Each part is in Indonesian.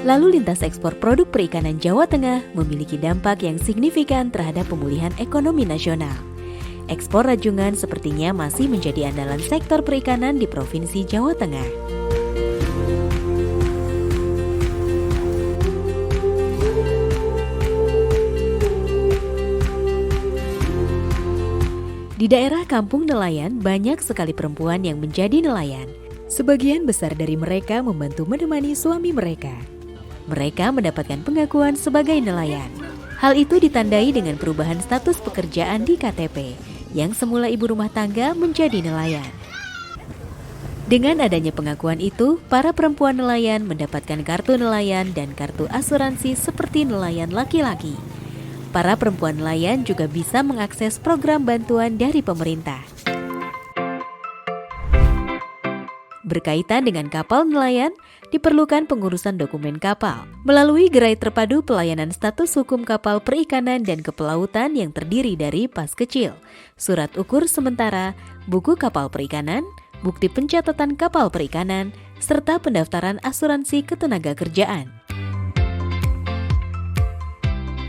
Lalu lintas ekspor produk perikanan Jawa Tengah memiliki dampak yang signifikan terhadap pemulihan ekonomi nasional. Ekspor rajungan sepertinya masih menjadi andalan sektor perikanan di Provinsi Jawa Tengah. Di daerah kampung nelayan, banyak sekali perempuan yang menjadi nelayan. Sebagian besar dari mereka membantu menemani suami mereka. Mereka mendapatkan pengakuan sebagai nelayan. Hal itu ditandai dengan perubahan status pekerjaan di KTP, yang semula ibu rumah tangga menjadi nelayan. Dengan adanya pengakuan itu, para perempuan nelayan mendapatkan kartu nelayan dan kartu asuransi seperti nelayan laki-laki. Para perempuan nelayan juga bisa mengakses program bantuan dari pemerintah. Berkaitan dengan kapal nelayan, diperlukan pengurusan dokumen kapal melalui gerai terpadu pelayanan status hukum kapal perikanan dan kepelautan yang terdiri dari pas kecil, surat ukur sementara, buku kapal perikanan, bukti pencatatan kapal perikanan, serta pendaftaran asuransi ketenagakerjaan.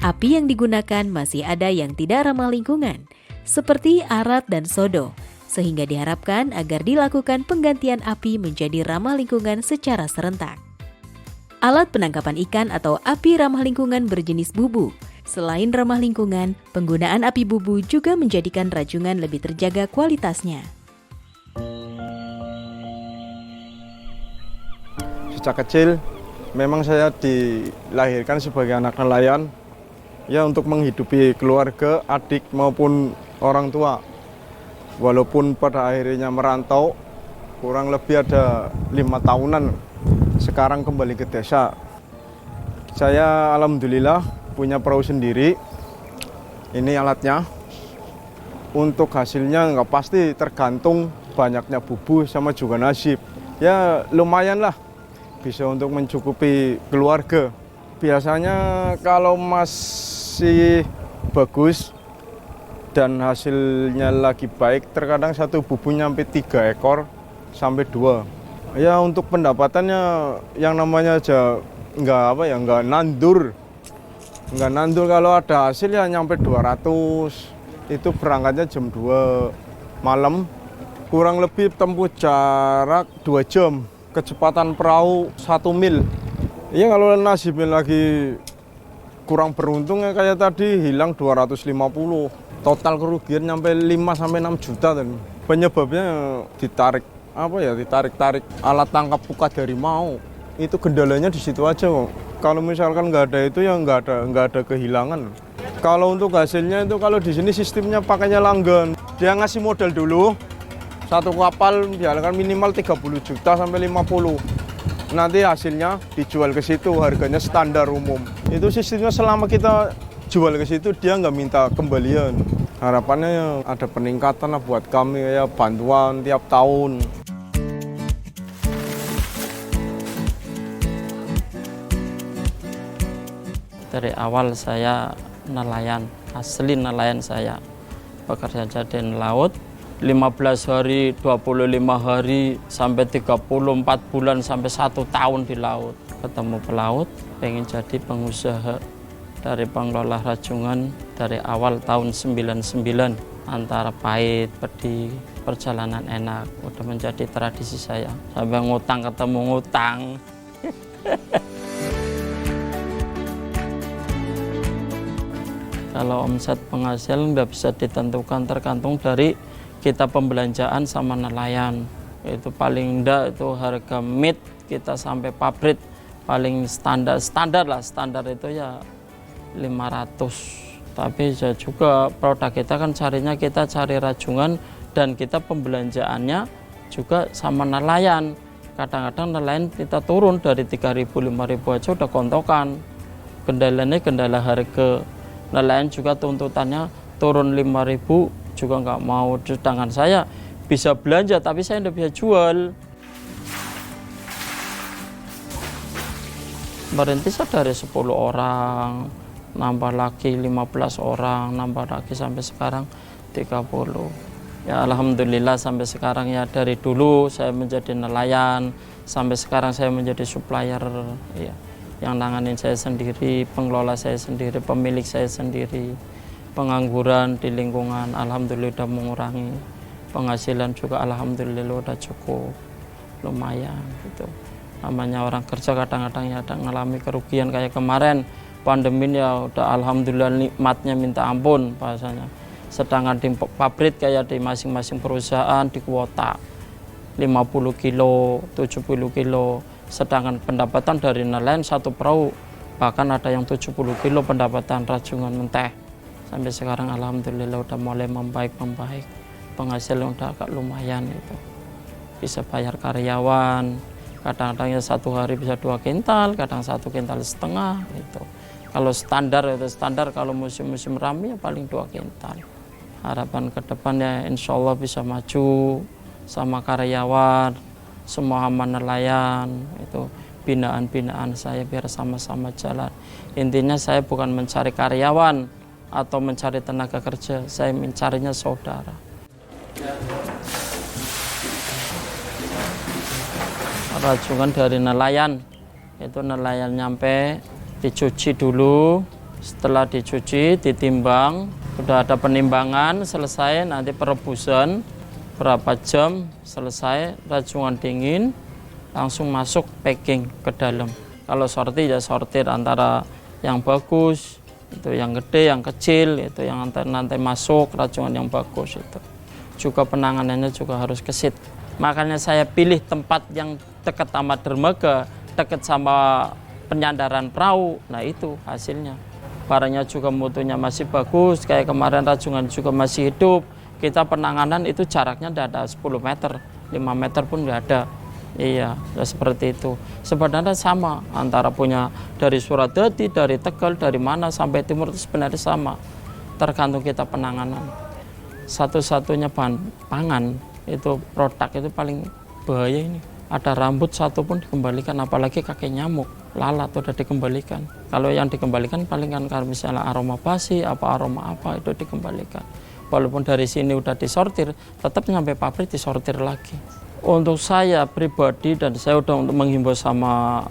Api yang digunakan masih ada yang tidak ramah lingkungan, seperti arat dan sodo, sehingga diharapkan agar dilakukan penggantian api menjadi ramah lingkungan secara serentak. Alat penangkapan ikan atau api ramah lingkungan berjenis bubu. Selain ramah lingkungan, penggunaan api bubu juga menjadikan rajungan lebih terjaga kualitasnya. Sejak kecil, memang saya dilahirkan sebagai anak nelayan, ya untuk menghidupi keluarga, adik maupun orang tua. Walaupun pada akhirnya merantau, kurang lebih ada 5 tahunan, sekarang kembali ke desa. Saya alhamdulillah punya perahu sendiri, ini alatnya. Untuk hasilnya nggak pasti, tergantung banyaknya bubu sama juga nasib. Ya lumayan lah, bisa untuk mencukupi keluarga. Biasanya kalau masih bagus dan hasilnya lagi baik, terkadang satu bubu nyampe 3 ekor sampai 2. Ya untuk pendapatannya yang namanya aja nggak nandur. Nggak nandur, kalau ada hasil ya nyampe 200. Itu berangkatnya jam 2 malam, kurang lebih tempuh jarak 2 jam. Kecepatan perahu 1 mil. Ya kalau nasibnya lagi kurang beruntung ya kayak tadi, hilang 250. Total kerugian nyampe 5-6 juta. Dan penyebabnya ditarik alat tangkap pukat harimau. Itu kendalanya di situ aja kok. Kalau misalkan nggak ada itu ya nggak ada kehilangan. Kalau untuk hasilnya itu, kalau di sini sistemnya pakainya langgan. Dia ngasih modal dulu. Satu kapal diharapkan minimal 30 juta sampai 50. Nanti hasilnya dijual ke situ, harganya standar umum. Itu sistemnya, selama kita jual ke situ dia nggak minta kembalian. Harapannya ya ada peningkatan lah buat kami, ya bantuan tiap tahun. Dari awal saya nelayan, asli nelayan saya. Bekerja di laut, 15 hari, 25 hari, sampai 34 bulan, sampai 1 tahun di laut. Ketemu pelaut, pengen jadi pengusaha. Dari pengelola rajungan dari awal tahun 99. Antara pahit, pedih, perjalanan enak, udah menjadi tradisi saya. Sampai ngutang ketemu ngutang. Kalau omset penghasil nggak bisa ditentukan, tergantung dari kita pembelanjaan sama nelayan. Itu paling enggak itu harga meat kita sampai pabrik paling standar itu ya 500. Tapi ya juga produk kita kan kita cari rajungan, dan kita pembelanjaannya juga sama nelayan. Kadang-kadang nelayan kita turun dari 3.000 5.000 aja udah kontokan. Kendalanya kendala harga. Nelayan juga tuntutannya turun 5.000 juga nggak mau, sedangkan saya bisa belanja tapi saya nggak bisa jual. Merintis dari 10 orang, nambah lagi 15 orang, nambah lagi sampai sekarang 30. Ya alhamdulillah sampai sekarang, ya dari dulu saya menjadi nelayan sampai sekarang saya menjadi supplier, ya Yang nanganin saya sendiri, pengelola saya sendiri, pemilik saya sendiri. Pengangguran di lingkungan alhamdulillah udah mengurangi. Penghasilan juga alhamdulillah udah cukup, lumayan gitu. Namanya orang kerja kadang-kadang ya ada ngalami kerugian kayak kemarin pandemi ya udah alhamdulillah nikmatnya minta ampun bahasanya. Sedangkan di pabrik kayak di masing-masing perusahaan di kuota 50 kilo, 70 kilo. Sedangkan pendapatan dari nelayan satu perahu bahkan ada yang 70 kilo pendapatan rajungan menteh. Sampai sekarang alhamdulillah udah mulai membaik. Penghasilan udah agak lumayan itu. Bisa bayar karyawan. Kadang-kadang ya satu hari bisa 2 kintal, kadang 1,5 kintal gitu. Kalau standar itu standar, kalau musim-musim rame ya paling 2 kintal. Harapan ke depan ya insya Allah bisa maju sama karyawan, semua aman nelayan, itu binaan-binaan saya biar sama-sama jalan. Intinya saya bukan mencari karyawan atau mencari tenaga kerja, saya mencarinya saudara. Rajungan dari nelayan, itu nelayan nyampe dicuci dulu, setelah dicuci ditimbang, udah ada penimbangan selesai, nanti perebusan berapa jam selesai, rajungan dingin langsung masuk packing ke dalam. Kalau sortir ya sortir antara yang bagus, itu yang gede, yang kecil, itu yang nanti masuk rajungan yang bagus itu. Juga penanganannya juga harus kesit. Makanya saya pilih tempat yang dekat sama dermaga, dekat sama penyandaran perahu. Nah itu hasilnya. Barangnya juga mutunya masih bagus, kayak kemarin rajungan juga masih hidup. Kita penanganan itu jaraknya tidak ada 10 meter, 5 meter pun nggak ada. Iya, ya seperti itu. Sebenarnya sama, antara punya dari Suradadi, dari Tegal, dari mana sampai timur itu sebenarnya sama. Tergantung kita penanganan. Satu-satunya bahan pangan, itu produk itu paling bahaya ini. Ada rambut satu pun dikembalikan, apalagi kaki nyamuk, lalat udah dikembalikan. Kalau yang dikembalikan paling kan kalau misalnya aroma basi, aroma apa itu dikembalikan. Walaupun dari sini udah disortir, tetap nyampe pabrik disortir lagi. Untuk saya pribadi dan saya udah untuk menghimbau sama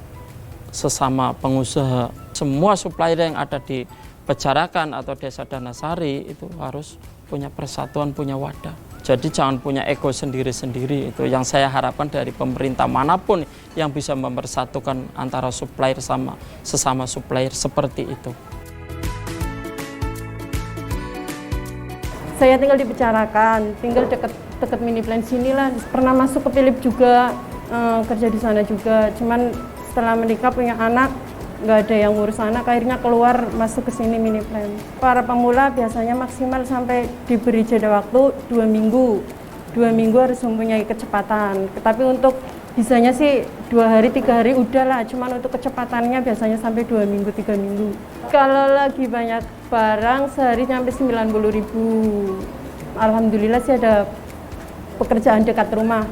sesama pengusaha, semua supplier yang ada di Pejarakan atau Desa Danasari itu harus punya persatuan, punya wadah. Jadi jangan punya ego sendiri-sendiri. Itu yang saya harapkan dari pemerintah manapun yang bisa mempersatukan antara supplier sama sesama supplier seperti itu. Saya tinggal di Pejarakan, tinggal dekat mini plan sini lah. Pernah masuk ke Philip juga, kerja di sana juga. Cuman setelah menikah punya anak, nggak ada yang ngurus anak, akhirnya keluar masuk ke sini mini plan. Para pemula biasanya maksimal sampai diberi jeda waktu 2 minggu. 2 minggu harus mempunyai kecepatan. Tapi untuk bisanya sih 2 hari, 3 hari udah lah. Cuman untuk kecepatannya biasanya sampai 2 minggu, 3 minggu. Kalau lagi banyak barang sehari sampai 90.000. Alhamdulillah sih ada pekerjaan dekat rumah.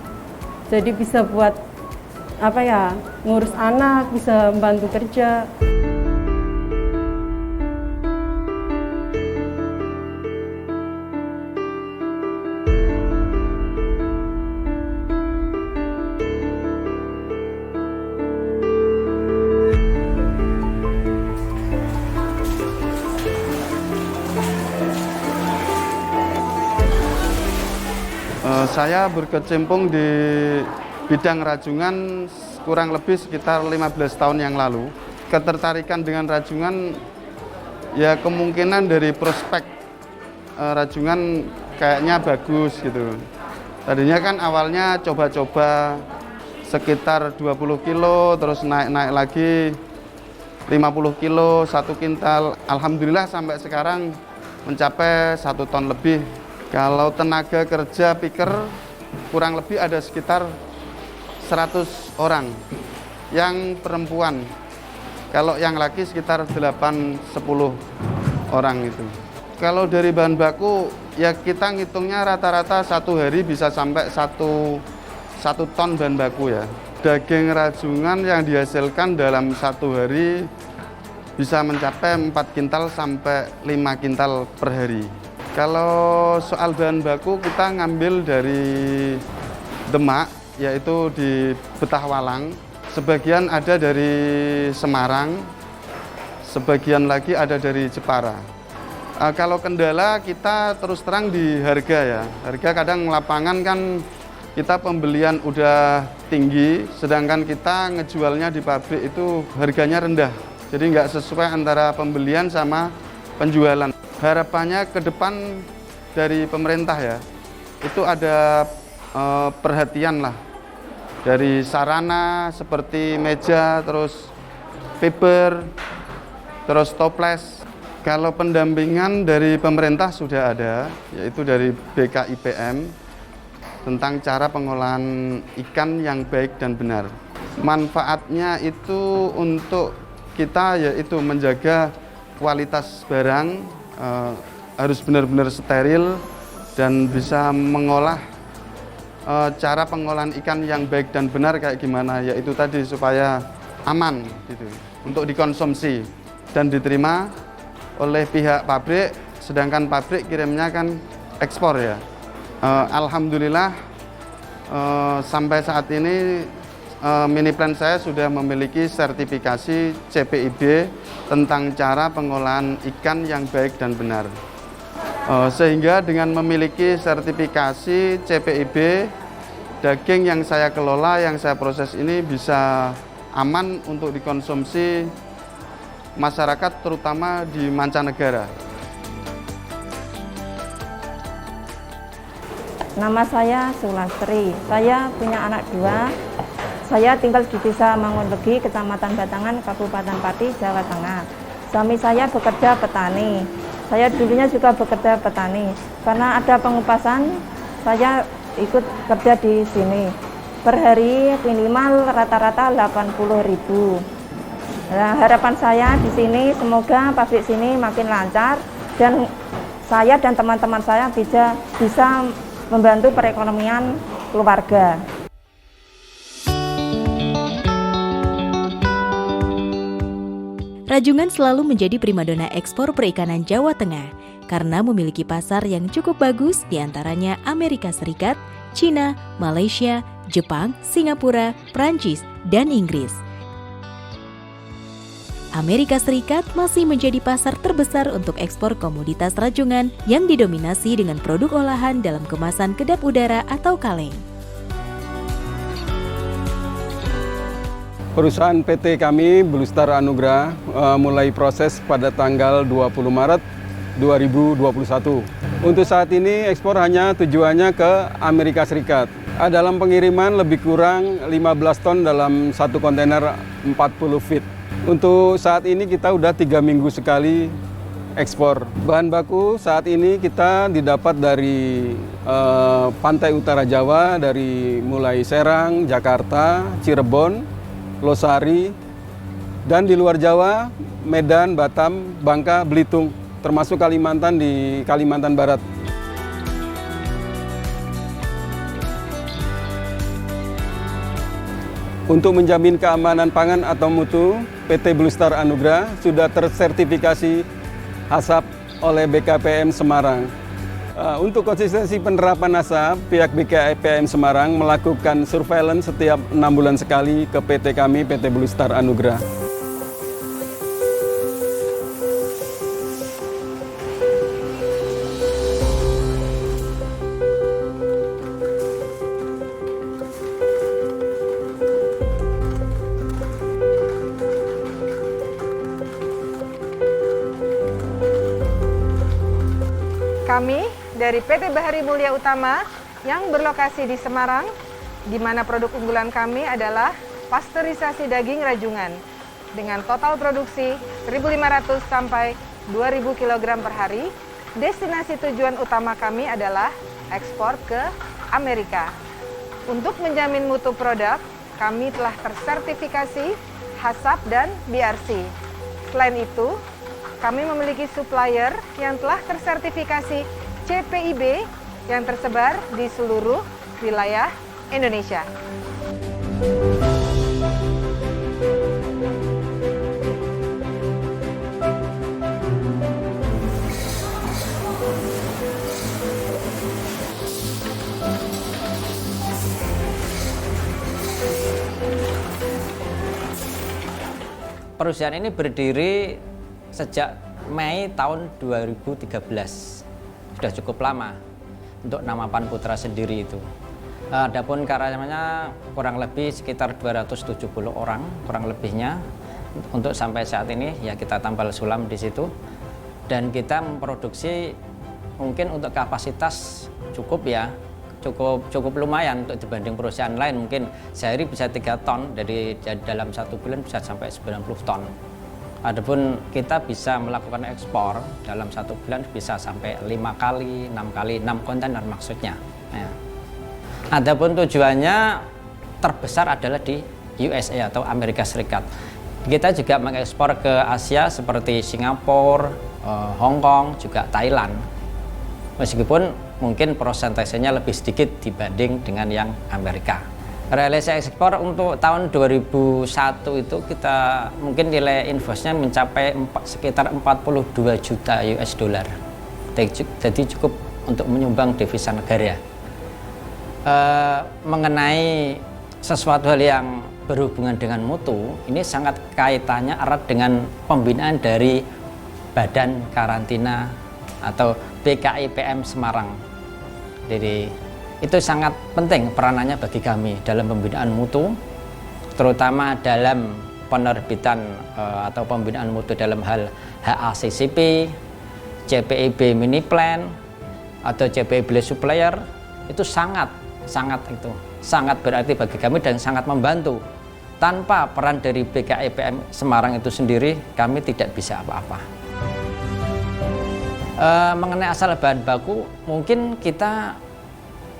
Jadi bisa buat ngurus anak, bisa membantu kerja. Saya berkecimpung di bidang rajungan kurang lebih sekitar 15 tahun yang lalu. Ketertarikan dengan rajungan ya kemungkinan dari prospek rajungan kayaknya bagus gitu. Tadinya kan awalnya coba-coba sekitar 20 kilo, terus naik-naik lagi 50 kilo, 1 kintal. Alhamdulillah sampai sekarang mencapai 1 ton lebih. Kalau tenaga kerja piker kurang lebih ada sekitar 100 orang yang perempuan. Kalau yang laki sekitar 8-10 orang itu. Kalau dari bahan baku ya kita ngitungnya rata-rata 1 hari bisa sampai 1 ton bahan baku ya. Daging rajungan yang dihasilkan dalam 1 hari bisa mencapai 4 kintal sampai 5 kintal per hari. Kalau soal bahan baku kita ngambil dari Demak, yaitu di Betahwalang. Sebagian ada dari Semarang, sebagian lagi ada dari Jepara. Kalau kendala kita terus terang di harga ya. Harga kadang lapangan kan kita pembelian udah tinggi, sedangkan kita ngejualnya di pabrik itu harganya rendah. Jadi nggak sesuai antara pembelian sama penjualan. Harapannya ke depan dari pemerintah ya, itu ada perhatian lah. Dari sarana seperti meja, terus paper, terus toples. Kalau pendampingan dari pemerintah sudah ada, yaitu dari BKIPM, tentang cara pengolahan ikan yang baik dan benar. Manfaatnya itu untuk kita yaitu menjaga kualitas barang, harus benar-benar steril dan bisa mengolah cara pengolahan ikan yang baik dan benar kayak gimana, yaitu tadi supaya aman gitu untuk dikonsumsi dan diterima oleh pihak pabrik, sedangkan pabrik kirimnya kan ekspor ya. Alhamdulillah sampai saat ini mini plant saya sudah memiliki sertifikasi CPIB tentang cara pengolahan ikan yang baik dan benar. Sehingga dengan memiliki sertifikasi CPIB, daging yang saya kelola, yang saya proses ini bisa aman untuk dikonsumsi masyarakat, terutama di mancanegara. Nama saya Sulastri, saya punya anak 2. Saya tinggal di Desa Mangunlegi, Kecamatan Batangan, Kabupaten Pati, Jawa Tengah. Suami saya bekerja petani. Saya dulunya juga bekerja petani. Karena ada pengupasan, saya ikut kerja di sini. Per hari minimal rata-rata 80.000. Nah, harapan saya di sini semoga pabrik sini makin lancar dan saya dan teman-teman saya bisa membantu perekonomian keluarga. Rajungan selalu menjadi primadona ekspor perikanan Jawa Tengah karena memiliki pasar yang cukup bagus, diantaranya Amerika Serikat, Cina, Malaysia, Jepang, Singapura, Prancis, dan Inggris. Amerika Serikat masih menjadi pasar terbesar untuk ekspor komoditas rajungan yang didominasi dengan produk olahan dalam kemasan kedap udara atau kaleng. Perusahaan PT kami, Blue Star Anugrah, mulai proses pada tanggal 20 Maret 2021. Untuk saat ini ekspor hanya tujuannya ke Amerika Serikat. Dalam pengiriman lebih kurang 15 ton dalam satu kontainer 40 feet. Untuk saat ini kita udah 3 minggu sekali ekspor. Bahan baku saat ini kita didapat dari pantai utara Jawa, dari mulai Serang, Jakarta, Cirebon, Losari, dan di luar Jawa, Medan, Batam, Bangka, Belitung, termasuk Kalimantan di Kalimantan Barat. Untuk menjamin keamanan pangan atau mutu, PT Blue Star Anugrah sudah tersertifikasi HACCP oleh BKPM Semarang. Untuk konsistensi penerapan HACCP, pihak BKPM Semarang melakukan surveillance setiap 6 bulan sekali ke PT kami, PT Blue Star Anugrah. Kami dari PT Bahari Mulia Utama yang berlokasi di Semarang, di mana produk unggulan kami adalah pasteurisasi daging rajungan dengan total produksi 1.500 sampai 2.000 kg per hari. Destinasi tujuan utama kami adalah ekspor ke Amerika. Untuk menjamin mutu produk, kami telah tersertifikasi HACCP dan BRC. Selain itu, kami memiliki supplier yang telah tersertifikasi CPIB yang tersebar di seluruh wilayah Indonesia. Perusahaan ini berdiri sejak Mei tahun 2013. Sudah cukup lama untuk nama Pan Putra sendiri itu. Adapun karyawannya kurang lebih sekitar 270 orang, kurang lebihnya. Untuk sampai saat ini ya kita tambal sulam di situ. Dan kita memproduksi mungkin untuk kapasitas cukup ya, cukup lumayan untuk dibanding perusahaan lain. Mungkin sehari bisa 3 ton, dari dalam 1 bulan bisa sampai 90 ton. Adapun kita bisa melakukan ekspor dalam 1 bulan bisa sampai 5 kali, 6 kontainer maksudnya. Nah, adapun tujuannya terbesar adalah di USA atau Amerika Serikat. Kita juga mengekspor ke Asia seperti Singapura, Hong Kong, juga Thailand. Meskipun mungkin persentasenya lebih sedikit dibanding dengan yang Amerika. Realisasi ekspor untuk tahun 2001 itu kita mungkin nilai invoice-nya mencapai sekitar 42 juta US dollar. Jadi cukup untuk menyumbang devisa negara. Mengenai sesuatu hal yang berhubungan dengan mutu, ini sangat kaitannya erat dengan pembinaan dari Badan Karantina atau BKIPM Semarang. Jadi itu sangat penting peranannya bagi kami dalam pembinaan mutu, terutama dalam penerbitan atau pembinaan mutu dalam hal HACCP, CPIB mini plan atau CPIB supplier. Itu sangat berarti bagi kami dan sangat membantu. Tanpa peran dari BKIPM Semarang itu sendiri, kami tidak bisa apa-apa. Mengenai asal bahan baku, mungkin kita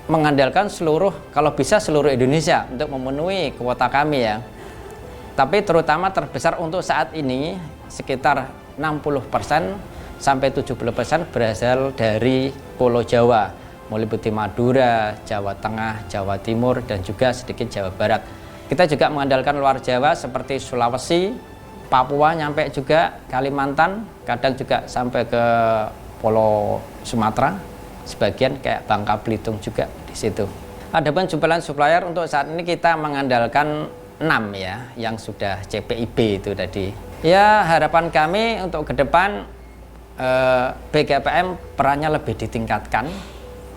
mengandalkan kalau bisa seluruh Indonesia untuk memenuhi kuota kami ya. Tapi terutama terbesar untuk saat ini sekitar 60% sampai 70% berasal dari Pulau Jawa, meliputi Madura, Jawa Tengah, Jawa Timur, dan juga sedikit Jawa Barat. Kita juga mengandalkan luar Jawa seperti Sulawesi, Papua, nyampe juga Kalimantan, kadang juga sampai ke Pulau Sumatera. Sebagian kayak Bangka Belitung juga di situ. Adapun jumlah supplier untuk saat ini kita mengandalkan 6 ya, yang sudah CPIB itu tadi. Ya, harapan kami untuk ke depan BKIPM perannya lebih ditingkatkan,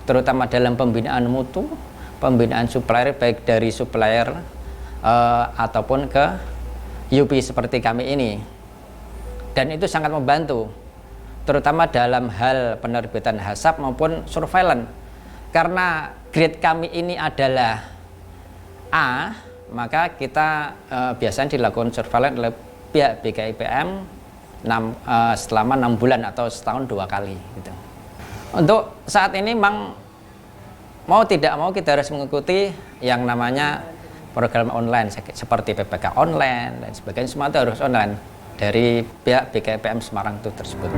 terutama dalam pembinaan mutu, pembinaan supplier baik dari supplier ataupun ke UP seperti kami ini. Dan itu sangat membantu, terutama dalam hal penerbitan HACCP maupun surveillance. Karena grade kami ini adalah A, maka kita biasanya dilakukan surveillance oleh pihak BKIPM selama 6 bulan atau setahun 2 kali gitu. Untuk saat ini memang mau tidak mau kita harus mengikuti yang namanya program online seperti PPK online dan sebagainya, semua itu harus online dari pihak BKIPM Semarang itu tersebut.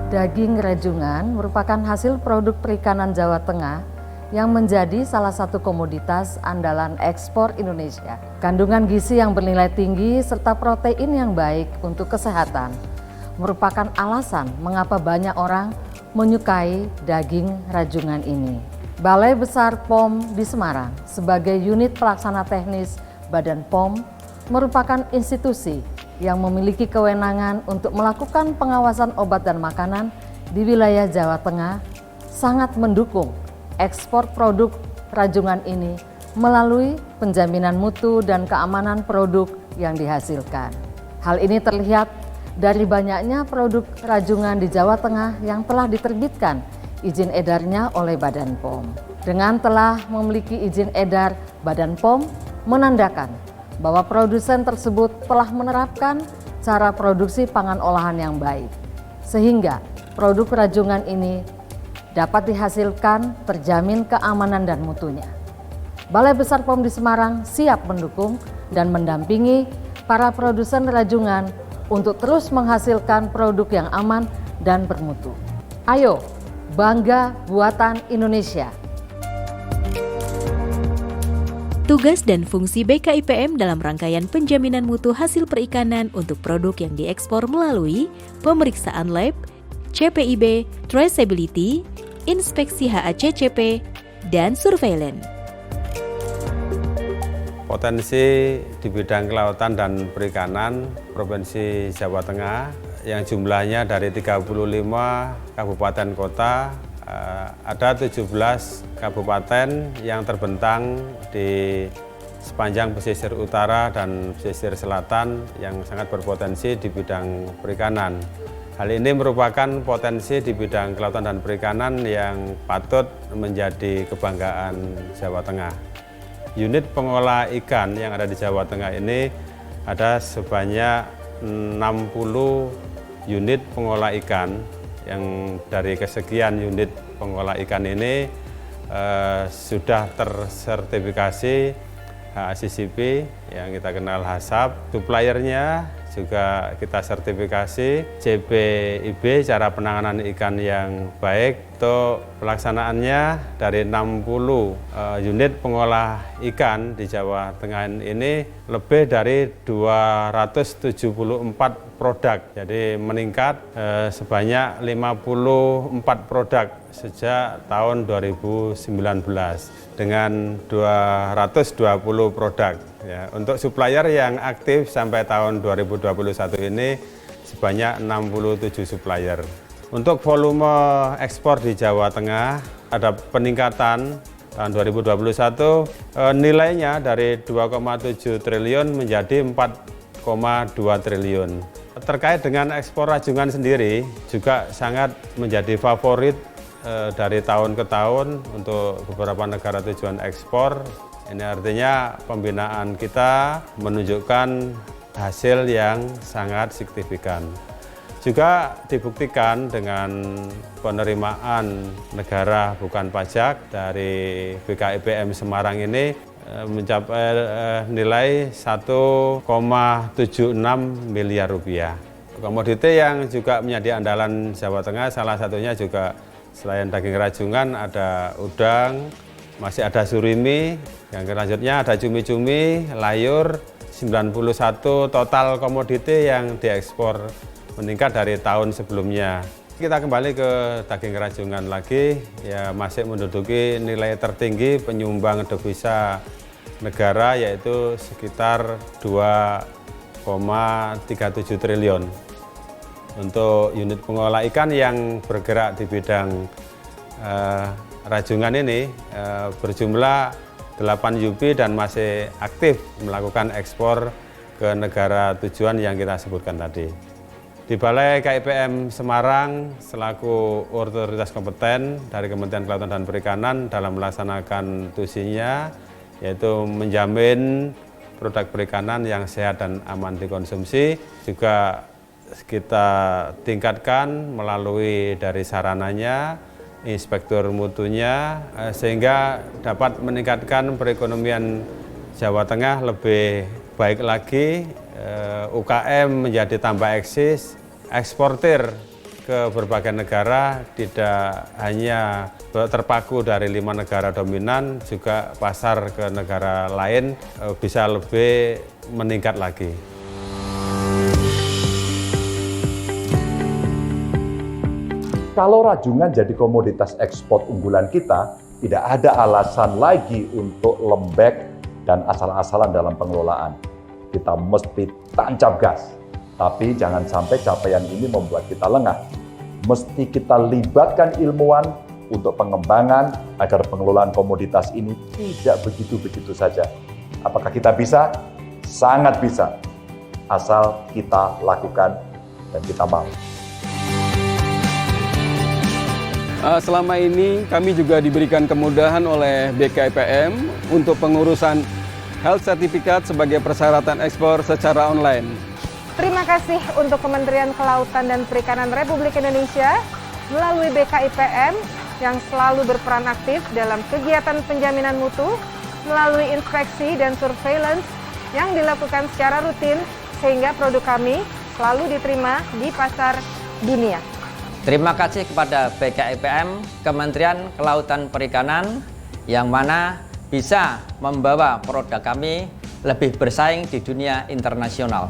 Daging rajungan merupakan hasil produk perikanan Jawa Tengah yang menjadi salah satu komoditas andalan ekspor Indonesia. Kandungan gizi yang bernilai tinggi serta protein yang baik untuk kesehatan merupakan alasan mengapa banyak orang menyukai daging rajungan ini. Balai Besar POM di Semarang sebagai unit pelaksana teknis Badan POM merupakan institusi yang memiliki kewenangan untuk melakukan pengawasan obat dan makanan di wilayah Jawa Tengah, sangat mendukung ekspor produk rajungan ini melalui penjaminan mutu dan keamanan produk yang dihasilkan. Hal ini terlihat dari banyaknya produk rajungan di Jawa Tengah yang telah diterbitkan izin edarnya oleh Badan POM. Dengan telah memiliki izin edar Badan POM, menandakan bahwa produsen tersebut telah menerapkan cara produksi pangan olahan yang baik, sehingga produk rajungan ini dapat dihasilkan terjamin keamanan dan mutunya. Balai Besar POM di Semarang siap mendukung dan mendampingi para produsen rajungan untuk terus menghasilkan produk yang aman dan bermutu. Ayo, bangga buatan Indonesia. Tugas dan fungsi BKIPM dalam rangkaian penjaminan mutu hasil perikanan untuk produk yang diekspor melalui pemeriksaan lab, CPIB, traceability, inspeksi HACCP, dan surveillance. potensi di bidang kelautan dan perikanan Provinsi Jawa Tengah yang jumlahnya dari 35 kabupaten kota, ada 17 kabupaten yang terbentang di sepanjang pesisir utara dan pesisir selatan yang sangat berpotensi di bidang perikanan. Hal ini merupakan potensi di bidang kelautan dan perikanan yang patut menjadi kebanggaan Jawa Tengah. Unit pengolah ikan yang ada di Jawa Tengah ini ada sebanyak 60 unit pengolah ikan, yang dari kesekian unit pengolah ikan ini sudah tersertifikasi HACCP yang kita kenal HACCP. Suppliernya juga kita sertifikasi JPIB, cara penanganan ikan yang baik. Untuk pelaksanaannya dari 60 unit pengolah ikan di Jawa Tengah ini lebih dari 274 produk, jadi meningkat sebanyak 54 produk sejak tahun 2019 dengan 220 produk. Ya, untuk supplier yang aktif sampai tahun 2021 ini sebanyak 67 supplier. Untuk volume ekspor di Jawa Tengah ada peningkatan tahun 2021, nilainya dari 2,7 triliun menjadi 4,2 triliun. Terkait dengan ekspor rajungan sendiri juga sangat menjadi favorit dari tahun ke tahun untuk beberapa negara tujuan ekspor. Ini artinya pembinaan kita menunjukkan hasil yang sangat signifikan. Juga dibuktikan dengan penerimaan negara bukan pajak dari BKIPM Semarang ini mencapai nilai 1,76 miliar rupiah. Komoditi yang juga menjadi andalan Jawa Tengah salah satunya juga selain daging rajungan ada udang, masih ada surimi, yang selanjutnya ada cumi-cumi, layur, 91 total komoditi yang diekspor meningkat dari tahun sebelumnya. Kita kembali ke daging rajungan lagi, ya masih menduduki nilai tertinggi penyumbang devisa negara yaitu sekitar 2,37 triliun. Untuk unit pengolah ikan yang bergerak di bidang rajungan ini berjumlah 8 UP dan masih aktif melakukan ekspor ke negara tujuan yang kita sebutkan tadi. Di Balai KIPM Semarang selaku otoritas kompeten dari Kementerian Kelautan dan Perikanan dalam melaksanakan tusinya yaitu menjamin produk perikanan yang sehat dan aman dikonsumsi, juga kita tingkatkan melalui dari sarananya, inspektur mutunya, sehingga dapat meningkatkan perekonomian Jawa Tengah lebih baik lagi, UKM menjadi tambah eksis, eksportir ke berbagai negara tidak hanya terpaku dari 5 negara dominan, juga pasar ke negara lain bisa lebih meningkat lagi. Kalau rajungan jadi komoditas ekspor unggulan kita, tidak ada alasan lagi untuk lembek dan asal-asalan dalam pengelolaan. Kita mesti tancap gas, tapi jangan sampai capaian ini membuat kita lengah. Mesti kita libatkan ilmuwan untuk pengembangan agar pengelolaan komoditas ini tidak begitu-begitu saja. Apakah kita bisa? Sangat bisa, asal kita lakukan dan kita mau. Selama ini kami juga diberikan kemudahan oleh BKIPM untuk pengurusan health certificate sebagai persyaratan ekspor secara online. Terima kasih untuk Kementerian Kelautan dan Perikanan Republik Indonesia melalui BKIPM yang selalu berperan aktif dalam kegiatan penjaminan mutu melalui inspeksi dan surveillance yang dilakukan secara rutin sehingga produk kami selalu diterima di pasar dunia. Terima kasih kepada BKIPM, Kementerian Kelautan Perikanan, yang mana bisa membawa produk kami lebih bersaing di dunia internasional.